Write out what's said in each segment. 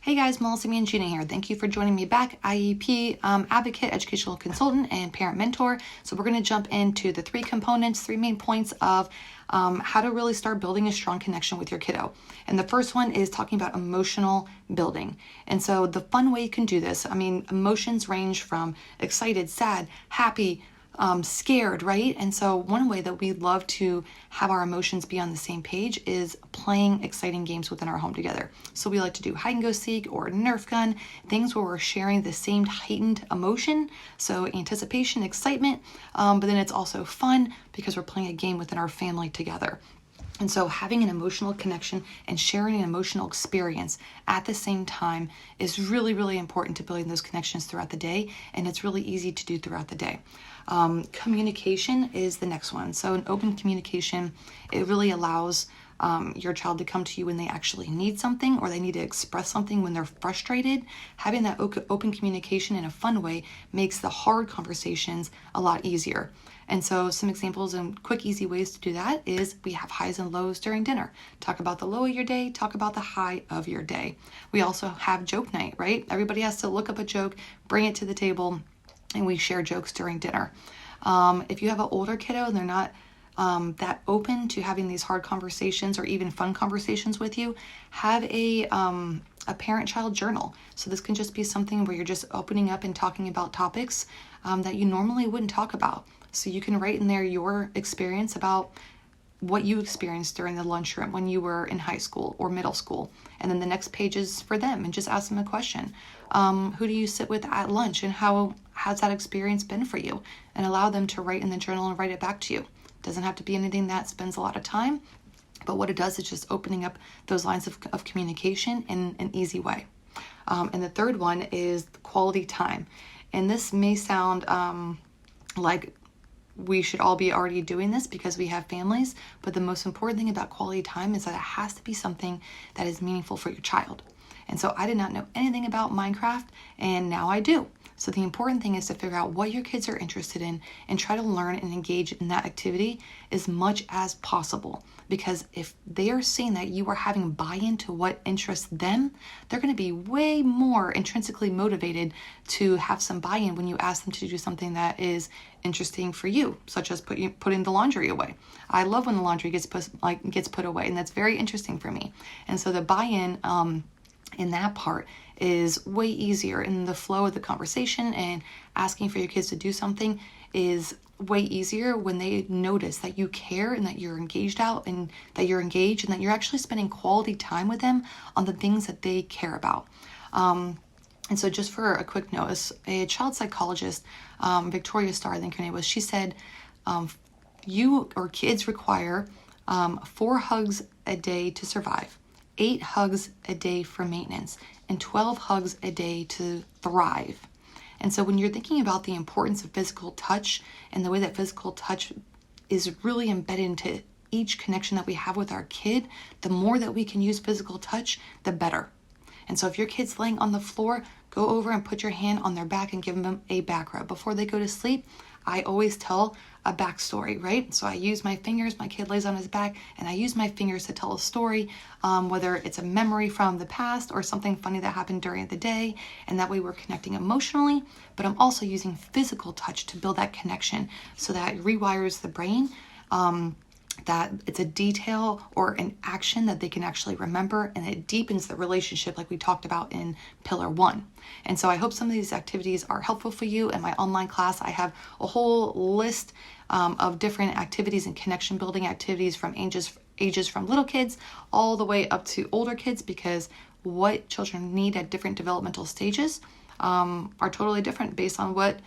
Hey guys, Melissa Mangina here. Thank you for joining me back. IEP advocate, educational consultant, and parent mentor. So we're going to jump into the three main points of how to really start building a strong connection with your kiddo. And the first one is talking about emotional building. And so the fun way you can do this, emotions range from excited, sad, happy, scared, right? And so one way that we love to have our emotions be on the same page is playing exciting games within our home together. So we like to do hide and go seek or Nerf gun, things where we're sharing the same heightened emotion. So anticipation, excitement, but then it's also fun because we're playing a game within our family together. And so having an emotional connection and sharing an emotional experience at the same time is really, really important to building those connections throughout the day. And it's really easy to do throughout the day. Communication is the next one. So an open communication, it really allows your child to come to you when they actually need something or they need to express something when they're frustrated. Having that open communication in a fun way makes the hard conversations a lot easier. And so some examples and quick, easy ways to do that is we have highs and lows during dinner. Talk about the low of your day, talk about the high of your day. We also have joke night, right? Everybody has to look up a joke, bring it to the table, and we share jokes during dinner. If you have an older kiddo and they're not that open to having these hard conversations or even fun conversations with you, have a parent-child journal. So this can just be something where you're just opening up and talking about topics that you normally wouldn't talk about. So you can write in there your experience about what you experienced during the lunchroom when you were in high school or middle school. And then the next page is for them and just ask them a question. Who do you sit with at lunch and how has that experience been for you? And allow them to write in the journal and write it back to you. Doesn't have to be anything that spends a lot of time, but what it does is just opening up those lines of communication in an easy way. And the third one is quality time. And this may sound like we should all be already doing this because we have families, but the most important thing about quality time is that it has to be something that is meaningful for your child. And so I did not know anything about Minecraft, and now I do. So the important thing is to figure out what your kids are interested in and try to learn and engage in that activity as much as possible. Because if they are seeing that you are having buy-in to what interests them, they're going to be way more intrinsically motivated to have some buy-in when you ask them to do something that is interesting for you, such as putting the laundry away. I love when the laundry gets put away, and that's very interesting for me. And so the buy-in in that part is way easier, in the flow of the conversation and asking for your kids to do something is way easier when they notice that you care and that you're engaged out and that you're engaged and that you're actually spending quality time with them on the things that they care about. And so just for a quick notice, a child psychologist, Victoria Starr, I think her name was, she said, you or kids require 4 hugs a day to survive, 8 hugs a day for maintenance, and 12 hugs a day to thrive. And so when you're thinking about the importance of physical touch and the way that physical touch is really embedded into each connection that we have with our kid, the more that we can use physical touch, the better. And so if your kid's laying on the floor, go over and put your hand on their back and give them a back rub. Before they go to sleep, I always tell a backstory, right? So I use my fingers, my kid lays on his back, and I use my fingers to tell a story, whether it's a memory from the past or something funny that happened during the day, and that way we're connecting emotionally, but I'm also using physical touch to build that connection so that it rewires the brain, that it's a detail or an action that they can actually remember, and it deepens the relationship like we talked about in Pillar 1. And so I hope some of these activities are helpful for you. In my online class, I have a whole list of different activities and connection building activities from ages from little kids all the way up to older kids, because what children need at different developmental stages are totally different based on what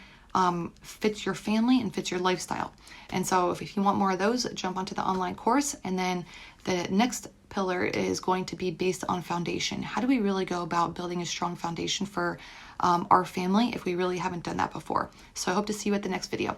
fits your family and fits your lifestyle. And so if you want more of those, jump onto the online course. And then the next pillar is going to be based on foundation. How do we really go about building a strong foundation for our family if we really haven't done that before? So I hope to see you at the next video.